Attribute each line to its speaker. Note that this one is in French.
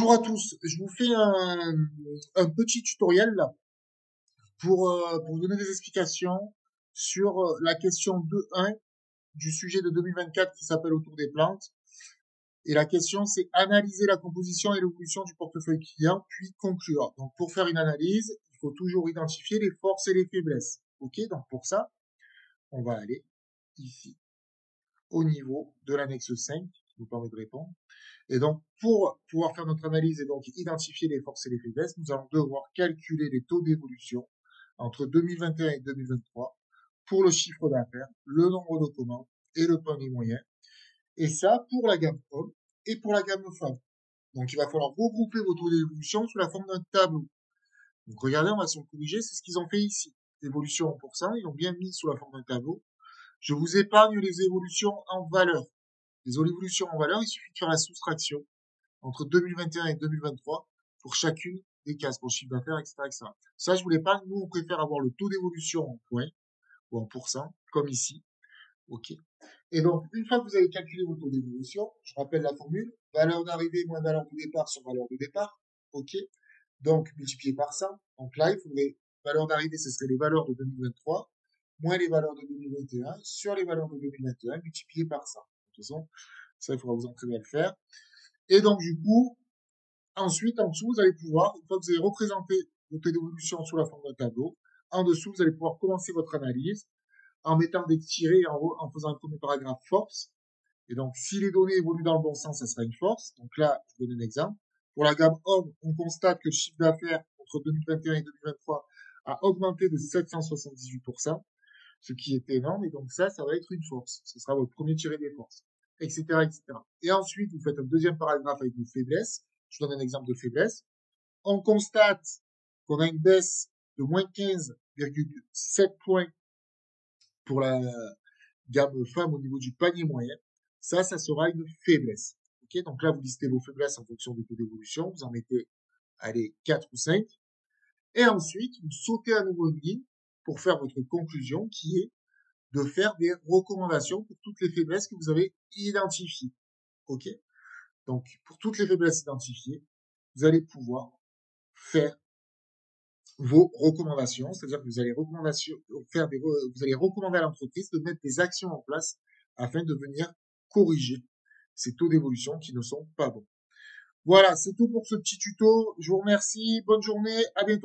Speaker 1: Bonjour à tous, je vous fais un petit tutoriel là pour vous donner des explications sur la question 2.1 du sujet de 2024 qui s'appelle Autour des plantes. Et la question c'est analyser la composition et l'évolution du portefeuille client, puis conclure. Donc pour faire une analyse, il faut toujours identifier les forces et les faiblesses. Ok, donc pour ça, on va aller ici au niveau de l'annexe 5 qui nous permet de répondre. Et donc, pour pouvoir faire notre analyse et donc identifier les forces et les faiblesses, nous allons devoir calculer les taux d'évolution entre 2021 et 2023 pour le chiffre d'affaires, le nombre de commandes et le panier moyen. Et ça pour la gamme homme et pour la gamme femme. Donc, il va falloir regrouper vos taux d'évolution sous la forme d'un tableau. Donc, regardez, on va se corriger, c'est ce qu'ils ont fait ici. Évolution en pourcent, ils l'ont bien mis sous la forme d'un tableau. Je vous épargne les évolutions en valeur. Les évolutions en valeur, il suffit de faire la soustraction entre 2021 et 2023 pour chacune des cases, pour le chiffre d'affaires, etc., etc. Ça, je voulais pas. Nous, on préfère avoir le taux d'évolution en points ou en pourcent, comme ici. OK. Et donc, une fois que vous avez calculé vos taux d'évolution, je rappelle la formule, valeur d'arrivée moins valeur de départ sur valeur de départ. OK. Donc, multiplié par 100. Donc là, il faudrait, valeur d'arrivée, ce serait les valeurs de 2023, moins les valeurs de 2021, sur les valeurs de 2021, multiplié par 100. De toute façon, ça, il faudra vous entraîner à le faire. Et donc, du coup, ensuite, en dessous, vous allez pouvoir, une fois que vous avez représenté vos taux d'évolution sous la forme d'un tableau, en dessous, vous allez pouvoir commencer votre analyse en mettant des tirets en haut, en faisant un premier paragraphe force. Et donc, si les données évoluent dans le bon sens, ça sera une force. Donc là, je vous donne un exemple. Pour la gamme homme, on constate que le chiffre d'affaires entre 2021 et 2023 a augmenté de 778%, ce qui est énorme. Et donc ça va être une force. Ce sera votre premier tiré des forces, etc., etc. Et ensuite, vous faites un deuxième paragraphe avec vos faiblesses. Je vous donne un exemple de faiblesse. On constate qu'on a une baisse de moins 15,7 points pour la gamme femme au niveau du panier moyen. Ça sera une faiblesse. Ok, donc là, vous listez vos faiblesses en fonction des taux d'évolution. Vous en mettez, allez, 4 ou 5. Et ensuite, vous sautez à nouveau une ligne pour faire votre conclusion qui est de faire des recommandations pour toutes les faiblesses que vous avez identifiées. Ok, donc pour toutes les faiblesses identifiées, vous allez pouvoir faire vos recommandations, c'est-à-dire que vous allez vous allez recommander à l'entreprise de mettre des actions en place afin de venir corriger ces taux d'évolution qui ne sont pas bons. Voilà, c'est tout pour ce petit tuto. Je vous remercie. Bonne journée. À bientôt.